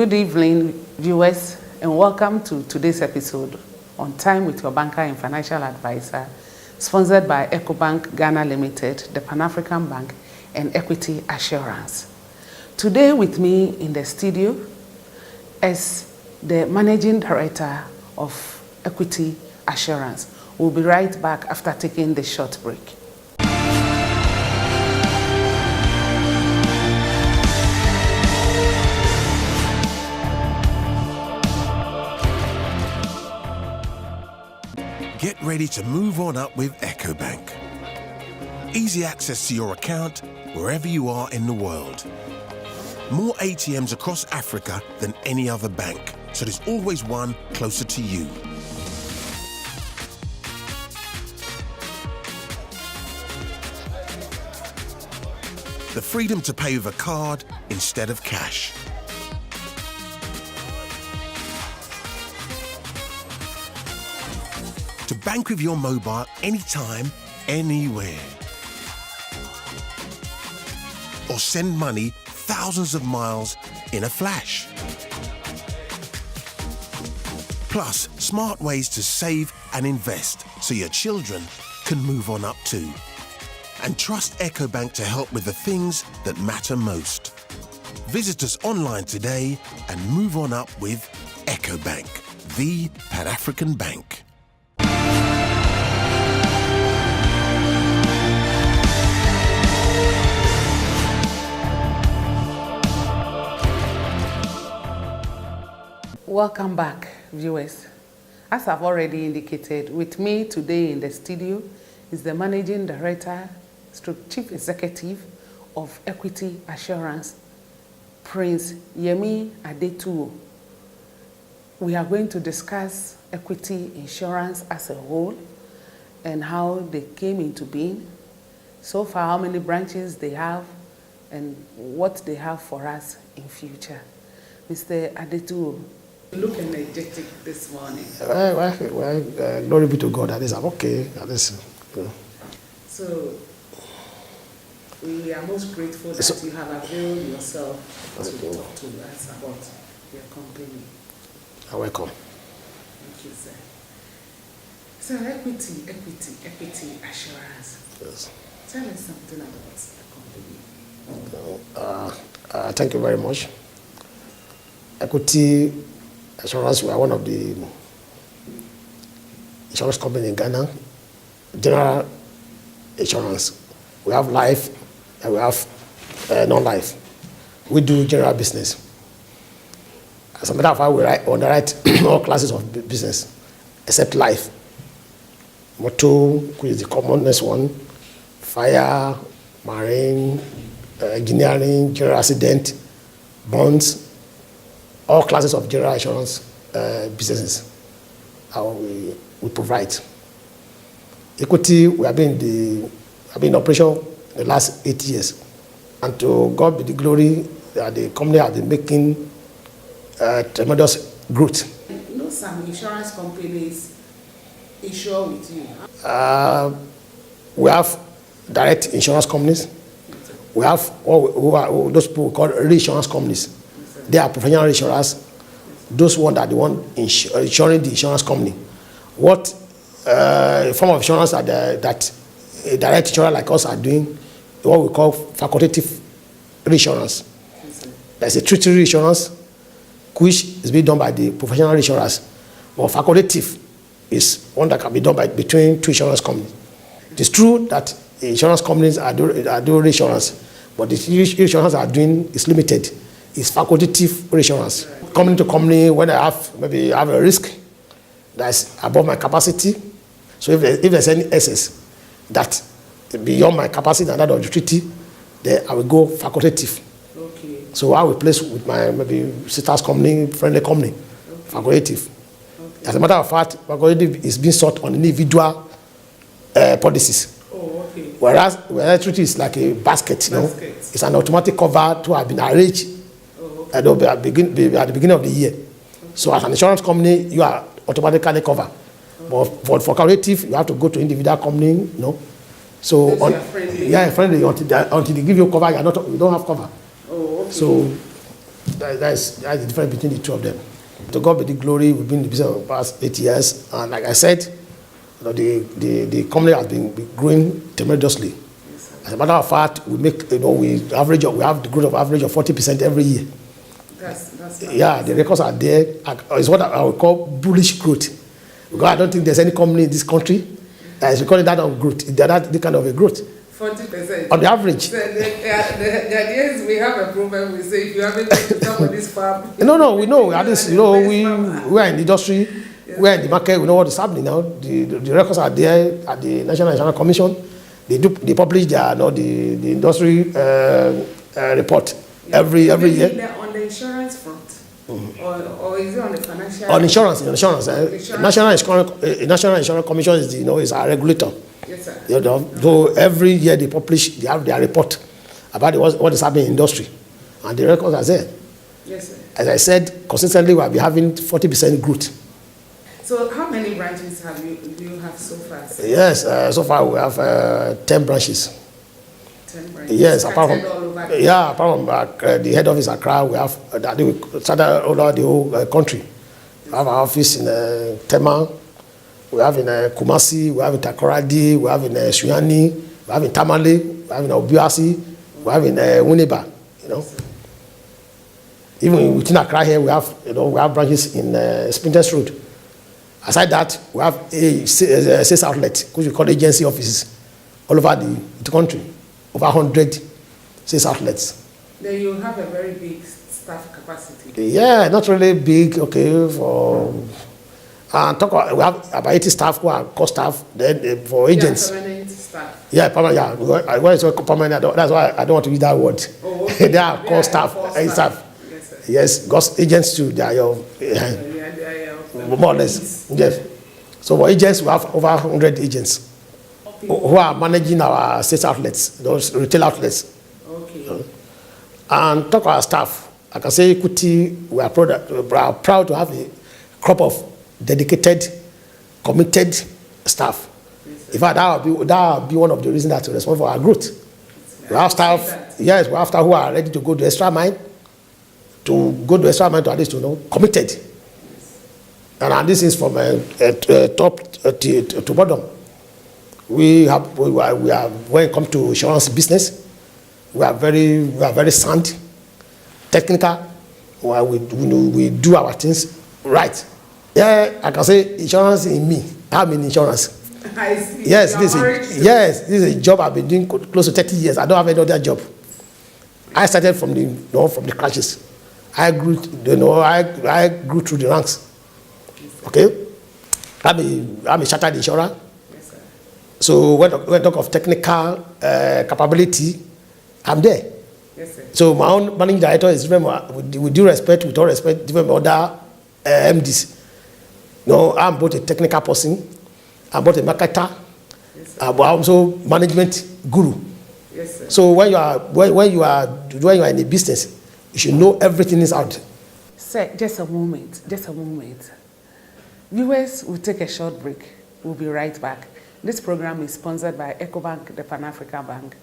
Good evening, viewers, and welcome to today's episode on Time with your Banker and Financial Advisor, sponsored by Ecobank Ghana Limited, the Pan-African Bank, and Equity Assurance. Today with me in the studio is the Managing Director of Equity Assurance. We'll be right back after taking the short break. Get ready to move on up with Ecobank. Easy access to your account wherever you are in the world. More ATMs across Africa than any other bank, so there's always one closer to you. The freedom to pay with a card instead of cash. To bank with your mobile anytime, anywhere. Or send money thousands of miles in a flash. Plus, smart ways to save and invest so your children can move on up too. And trust Ecobank to help with the things that matter most. Visit us online today and move on up with Ecobank, the Pan-African Bank. Welcome back, viewers. As I've already indicated, with me today in the studio is the Managing Director, Chief Executive of Equity Assurance, Prince Yemi Adetuo. We are going to discuss equity insurance as a whole and how they came into being, so far how many branches they have, and what they have for us in future. Mr. Adetuo, you look energetic this morning. Glory be to God. At least I'm okay. At least, So, we are most grateful that you have availed yourself to talk to us about your company. You're welcome. Thank you, sir. So, equity assurance. Yes. Tell us something about the company. Thank you very much. Equity Assurance, we are one of the insurance companies in Ghana. General insurance. We have life and we have non-life. We do general business. As a matter of fact, we underwrite all classes of business except life. Motor, which is the commonest one, fire, marine, engineering, general accident, bonds, all classes of general insurance businesses we provide. Equity, we have been in operation the last 8 years. And to God be the glory that the company has been making tremendous growth. You know, some insurance companies insure with you. We have direct insurance companies. We have those people we call reinsurance companies. They are professional insurers. Those ones are the one insuring the insurance company. What form of insurance that a direct insurer like us are doing, what we call facultative reinsurance. There's a treaty reinsurance, which is being done by the professional insurers. But facultative is one that can be done between two insurance companies. It is true that the insurance companies are doing reinsurance, but the insurance are doing is limited. It's facultative reinsurance. Company to company, when I have a risk that's above my capacity, so if there's any excess that beyond my capacity and that of the treaty, then I will go facultative. Okay. So I will place with my sister's company, friendly company, facultative. Okay. As a matter of fact, facultative is being sought on individual policies. Oh, okay. Whereas treaty is like a basket, you know, it's an automatic cover to have been arranged. At the beginning of the year. So as an insurance company, you are automatically covered. But for facultative, you have to go to individual company, you know. So friendly until they give you cover, you don't have cover. Oh, okay. So That's the difference between the two of them. To God be the glory. We've been in the business for the past 8 years, and like I said, the company has been growing tremendously. As a matter of fact, we have the growth of average of 40% every year. That's Yeah, the records are there. It's what I would call bullish growth. Because I don't think there's any company in this country that is recording that of growth. That kind of a growth. 40%. On the average. The idea is we have a problem. We say if you haven't been to somebody's farm. No, we know. At least, we are in the industry, we are in the market, we know what is happening now. The records are there at the National Insurance Commission. They publish their, the industry report every year. On the insurance front, or is it on the financial? On insurance. National Insurance Commission is our regulator. Yes, sir. So every year they publish their report about what is happening in industry, and the records are there. Yes, sir. As I said, consistently we have been having 40% growth. So how many branches do you have so far? Yes, so far we have 10 branches. 10 branches. Yes, apart from the head office Accra, we have started all over the whole country. We have our office in Tema, we have in Kumasi, we have in Takoradi, we have in Sunyani, we have in Tamale, we have in Obuasi, we have in Winneba. Even within Accra here, we have branches in Spintex Road. Aside that, we have a sales outlet, which we call agency offices, all over the country, over 100 sales outlets. Then you have a very big staff capacity. Yeah, not really big, okay, we have about 80 staff who are core staff, then for agents. Yeah, permanent staff. Yeah, permanent, yeah. When it's permanent, that's why I don't want to use that word. Oh, okay. They are core staff. Yes, sir. Yes, because agents too, they are your... more or less, yes. So for agents, we have over 100 agents who are managing our sales outlets, those retail outlets. Okay. And talk about our staff, I can say Equity, we are proud to have a crop of dedicated, committed staff. Yes, in fact, that will be one of the reasons that's responsible for our growth. We have staff, yes, we have staff who are ready to go the extra mile, to at least committed. And this is from top to bottom. We are when it comes to insurance business, we are very sound, technical. We do our things right. Yeah, I can say insurance in me. I'm in insurance. I see. Yes, this is a job I've been doing close to 30 years. I don't have any other job. I started from the crashes. I grew through the ranks. Okay, I'm a chartered insurer. Yes, sir. So when talk of technical capability, I'm there. Yes, sir. So my own managing director is with due respect, with all respect, different from other MDs. I'm both a technical person, I'm both a marketer, yes, I'm also management guru. Yes, sir. So when you are in a business, you should know everything is out. Sir, just a moment. Viewers will take a short break. We'll be right back. This program is sponsored by EcoBank, the Pan-African Bank,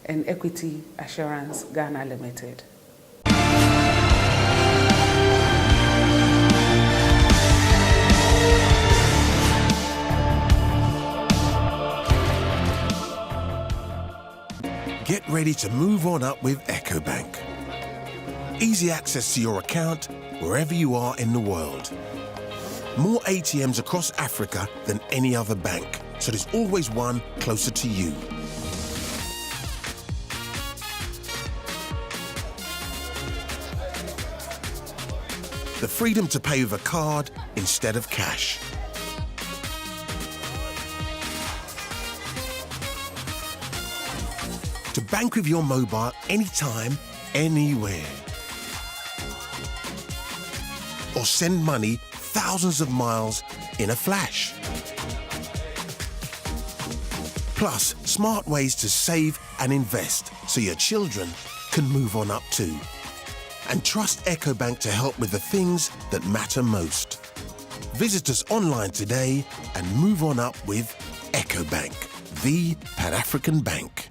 and Equity Assurance Ghana Limited. Get ready to move on up with EcoBank. Easy access to your account wherever you are in the world. More ATMs across Africa than any other bank, so there's always one closer to you. The freedom to pay with a card instead of cash. To bank with your mobile anytime, anywhere. Or send money thousands of miles in a flash. Plus, smart ways to save and invest so your children can move on up too. And trust EcoBank to help with the things that matter most. Visit us online today and move on up with EcoBank, the Pan-African Bank.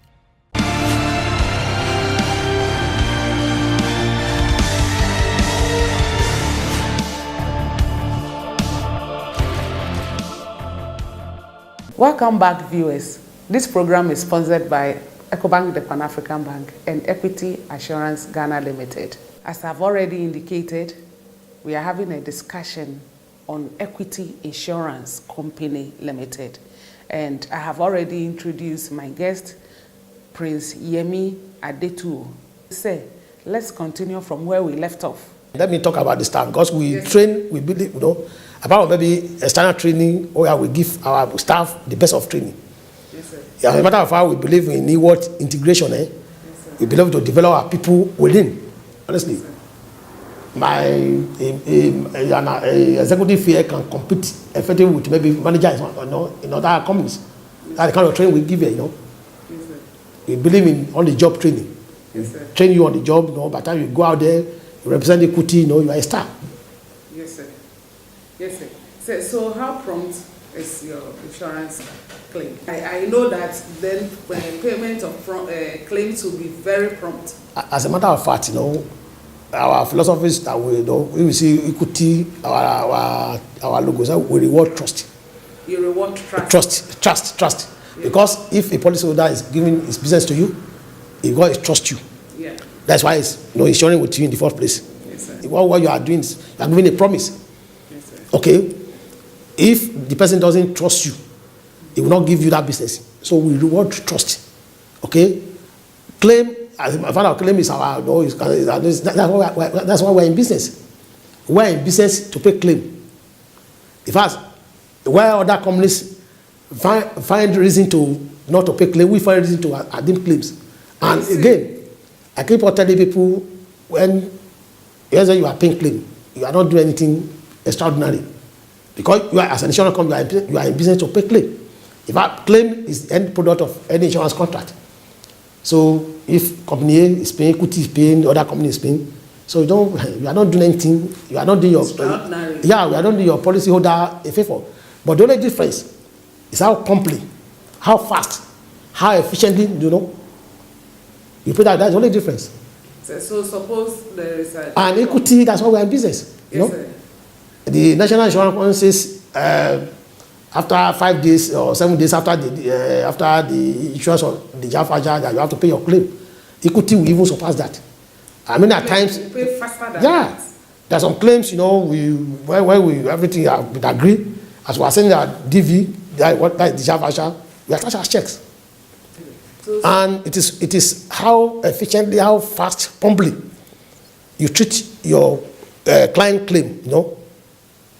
Welcome back, viewers. This program is sponsored by Ecobank, the Pan-African Bank, and Equity Assurance Ghana Limited. As I've already indicated, we are having a discussion on Equity Insurance Company Limited. And I have already introduced my guest, Prince Yemi Adetuo. Say, let's continue from where we left off. Let me talk about the staff, because we train, we believe, apart from maybe external training, or we give our staff the best of training. Yes, sir. Yeah, as a matter of fact, we believe in what integration. Yes, we believe to develop our people within. Honestly, yes, my executive here can compete effectively with maybe managers in other companies. That's the kind of training we give here. Yes, sir. We believe in on-the-job training. Yes, sir. Train you on the job. By the time you go out there, you represent Equity. You are a star. Yes, sir. Yes, sir. So how prompt is your insurance claim? I know that then payment of claims will be very prompt. As a matter of fact, our philosophy is that we will see Equity, our logos, we reward trust. You reward trust. Trust. Yes. Because if a policyholder is giving his business to you, he got to trust you. Yeah. That's why it's insuring with you in the first place. Yes, sir. What you are doing is you are giving a promise. Yes, sir. Okay? If the person doesn't trust you, he will not give you that business. So we reward trust. Okay? Claim, as a matter of claim is our, that's why we're in business. We're in business to pay claim. In fact, where other companies find reason to not to pay claim, we find reason to admit claims. And again, I keep on telling people, when you are paying claim, you are not doing anything extraordinary. Because you are, as an insurance company, you are in business to pay claim. In fact, claim is the end product of any insurance contract. So if company A is paying, Equity is paying, the other company is paying, so you are not doing anything, you are not doing your we are not doing your policyholder a favor. But the only difference is how promptly, how fast, how efficiently, you pay that. That's the only difference. So suppose there is and Equity, that's why we're in business. Yes, sir. The National Insurance Company says after 5 days or 7 days after the insurance of the Jaffaja that you have to pay your claim, Equity will even surpass that. I mean, at times, you pay faster than that. There are some claims, where we everything we agree, as we are saying that DV, that the Jaffaja, we attach our checks. And it is how efficiently, how fast, promptly you treat your client claim,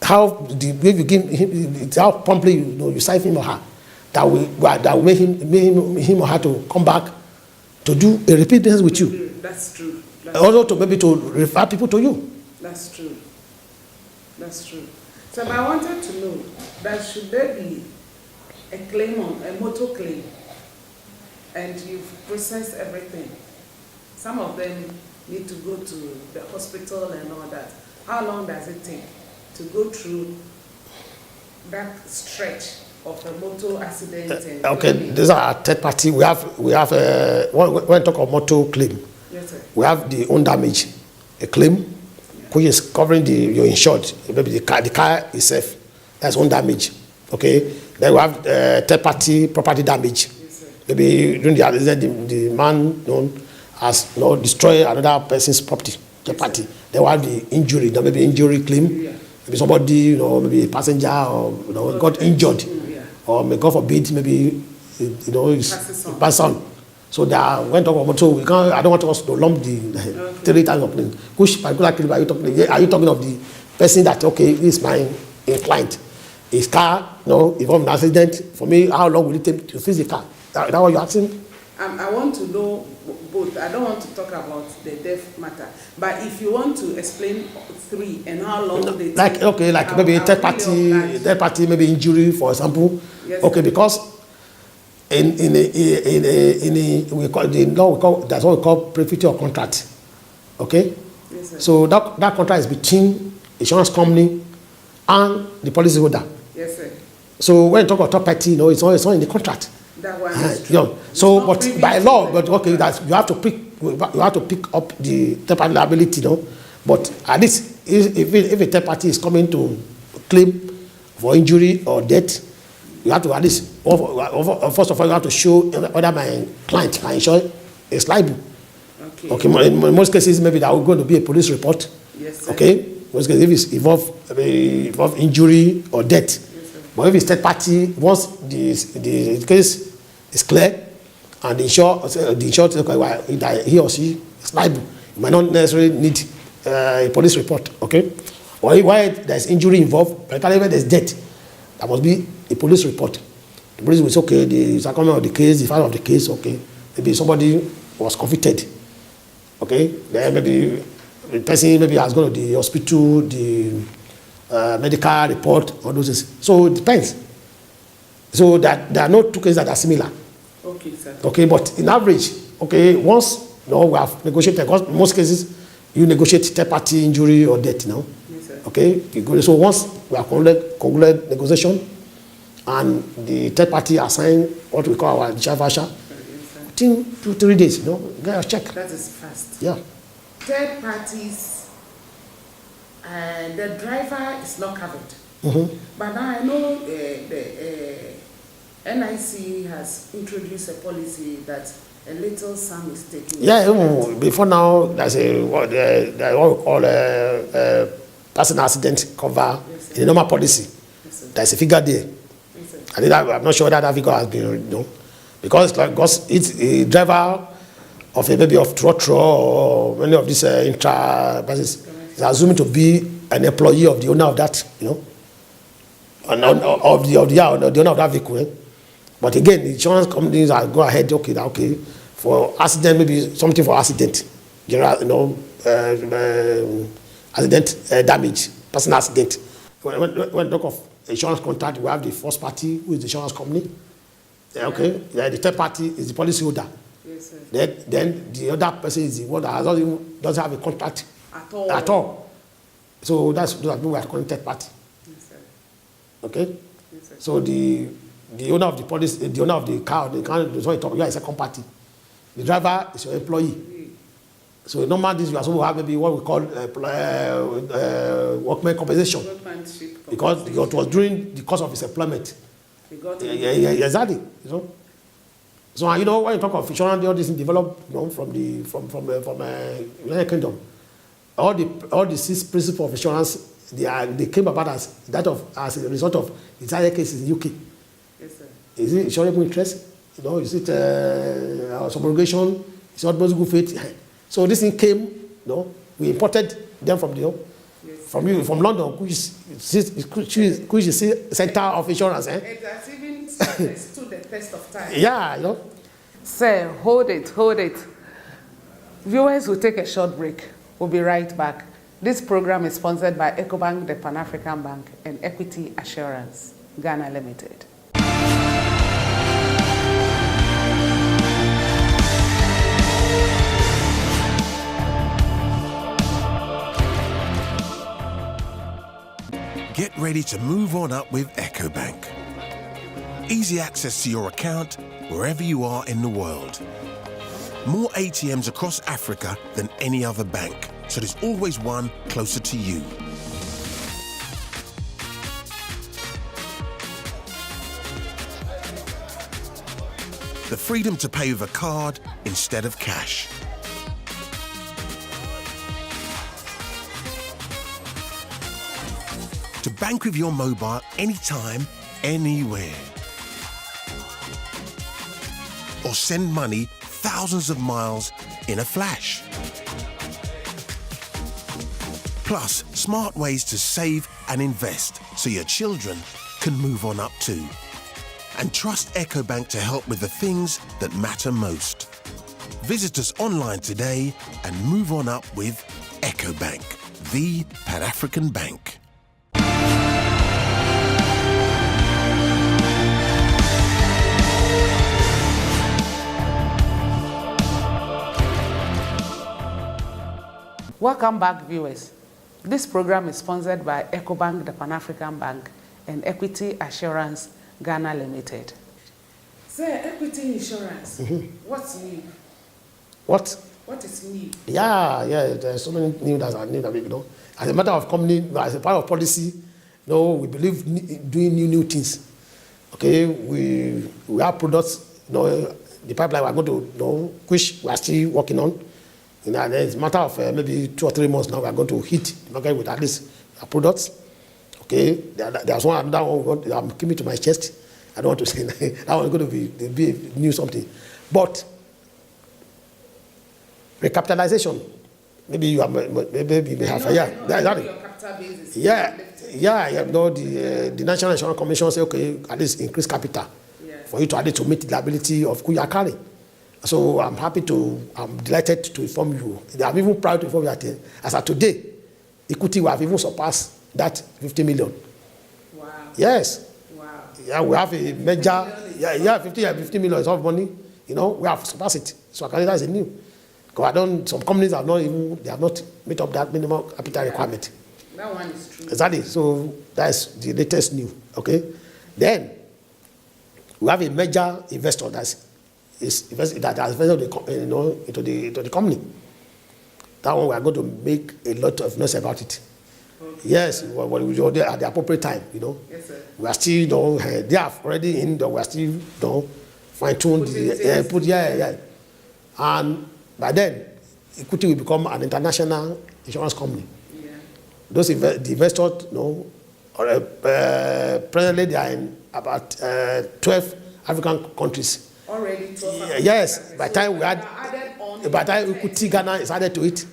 how the way you give him, how promptly you cite him or her, that will make him or her to come back to do a repeat business with you. That's true. Also to maybe to refer people to you. That's true. That's true. So I wanted to know that should there be a claim on a motor claim, and you've processed everything. Some of them need to go to the hospital and all that. How long does it take to go through that stretch of a motor accident? Okay, these are third party. We have when we talk of motor claim, yes, sir. We have the own damage, a claim, which is covering your insured, maybe the car itself, that's own damage. Okay, then we have third party property damage. Maybe during the accident, the man has destroyed another person's property. Then we have the injury, there may be injury claim. Maybe somebody, maybe a passenger or got injured, or may God forbid, maybe pass on. So there went on motor. I don't want us to lump the 3 times of claim. Which particular claim are you talking about? Are you talking of the person that this is my client? His car, involved in an accident. For me, how long will it take to fix the car? Is that what you're asking? I want to know both. I don't want to talk about the death matter. But if you want to explain 3 and how long they take. Maybe third party, maybe injury, for example. Yes, okay, because we call that's what we call prefix of contract. Okay? Yes, sir. So that contract is between insurance company and the policyholder. Yes, sir. So when you talk about third party, it's not in the contract. That one is true. So, but by law, that you have to pick up the third party liability, But at least if a third party is coming to claim for injury or death, you have to at least, first of all, you have to show whether my client, my insurer, is liable. Okay, in most cases, maybe that will going to be a police report. Yes, sir. Okay, most cases, if it's involve injury or death. Yes, but if it's third party, once the case is clear and the insurer that he or she is liable, you might not necessarily need a police report. Okay, or why there's injury involved, particularly when there's death, there must be a police report. The police will say, okay, the circumstance of the case, the fact of the case, okay, maybe somebody was convicted. Okay, then maybe the person maybe has gone to the hospital, the medical report, all those things. So it depends. So that there are no two cases that are similar. Okay, sir. Okay, but in average, okay, once we have negotiated, because in most cases you negotiate third party injury or death, Yes, sir. Okay, so once we have concluded negotiation and the third party assign what we call our javasha, within 2-3 days, get a check. That is fast. Yeah. Third parties, the driver is not covered. But now I know the NIC has introduced a policy that a little sum is taken. Yeah, before now, there's what we call personal accident cover in the normal policy. Yes, sir. There's a figure there. Yes, sir. I think I'm not sure that figure has been, because it's a driver of a maybe of trotro or many of these intra buses is assuming to be an employee of the owner of that, and of the owner of that vehicle. But again, the insurance companies are go ahead, okay, for accident, maybe something for accident, general, accident damage, personal accident. When we talk of insurance contract, we have the first party, who is the insurance company. Okay, the third party is the policyholder. Yes, sir. Then the other person is the one that doesn't have a contract at all. So those are people we are calling third party. Yes, sir. Okay? Yes, sir. So the owner of the policy, the owner of the car, you are a second party. The driver is your employee. So normally you are supposed to have maybe what we call workman compensation. Because it was during the course of his employment. Yeah, exactly. So when you talk of insurance, all this developed from the United Kingdom. All the 6 principles of insurance they came about as a result of the entire cases in the UK. Yes, sir. Is it insurable interest? Is it subrogation? Is it most good faith? So this thing came. We imported them from from London, which is the center of insurance. It has even stood the test of time. Yeah, Sir, hold it. Viewers will take a short break. We'll be right back. This program is sponsored by EcoBank, the Pan-African Bank, and Equity Assurance, Ghana Limited. Get ready to move on up with EcoBank. Easy access to your account wherever you are in the world. More ATMs across Africa than any other bank, so there's always one closer to you. The freedom to pay with a card instead of cash. To bank with your mobile anytime, anywhere. Or send money thousands of miles in a flash. Plus, smart ways to save and invest so your children can move on up too. And trust EcoBank to help with the things that matter most. Visit us online today and move on up with EcoBank, the Pan-African Bank. Welcome back, viewers. This program is sponsored by EcoBank, the Pan-African Bank, and Equity Assurance, Ghana Limited. Sir, Equity Insurance, what's new? What? What is new? Yeah, there's so many new that are new. As a matter of company, as a part of policy, we believe doing new things. Okay, we have products, the pipeline we are going to, which we are still working on. It's a matter of maybe 2 or 3 months now. We are going to hit the market with at least our products. Okay, there's another one I'm keeping to my chest. I don't want to say that one is going to be new something, but recapitalization. Maybe you have, maybe you may have, the National Insurance Commission say, okay, at least increase capital for you to at least to meet the liability of who you are carrying. So I'm delighted to inform you. I'm even proud to inform you that as of today, equity will have even surpassed that 50 million. Wow. Yes. Wow. Yeah, we have a major, 50 million is of money. We have surpassed it. So I can say that's a new. Because some companies have not met up that minimum capital requirement. That one is true. Exactly. So that's the latest new. Okay. Then we have a major investor that has invested into the company. That one we are going to make a lot of noise about it. Okay. Yes, at the appropriate time. Yes, sir. We are still, they are already in. We are still, fine tune and by then, equity will become an international insurance company. Yeah. Those the investors, presently they are in about 12 African countries. Already 12. Yes, by the time by the time equity Ghana is added to it,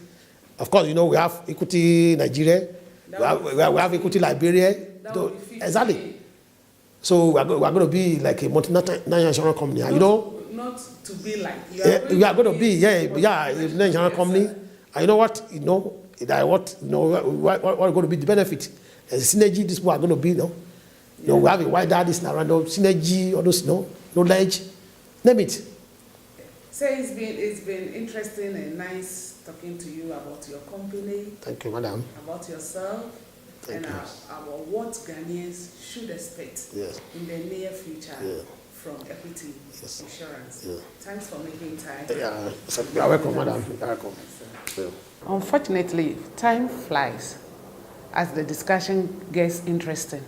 of course, we have equity Nigeria, we have equity Liberia. Exactly. So we are going to be like a multinational insurance company. Not to be like we are going to be a insurance company. And you know what? What are going to be the benefit? As synergy, these people are going to be. We have a wider this around synergy, all those knowledge, name it. So it's been interesting and nice talking to you about your company. Thank you, madam. About yourself. Thank you. About what Ghanaians should expect in the near future. From Equity Insurance. Yeah. Thanks for making time. Yeah, you are welcome, madam. You are welcome. Yeah. Unfortunately, time flies as the discussion gets interesting.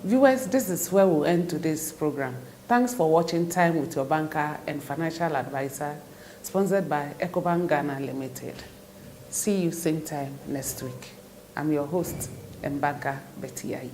Viewers, this is where we'll end today's program. Thanks for watching Time with Your Banker and Financial Advisor, sponsored by Ecobank Ghana Limited. See you same time next week. I'm your host and banker, Betty Ayi.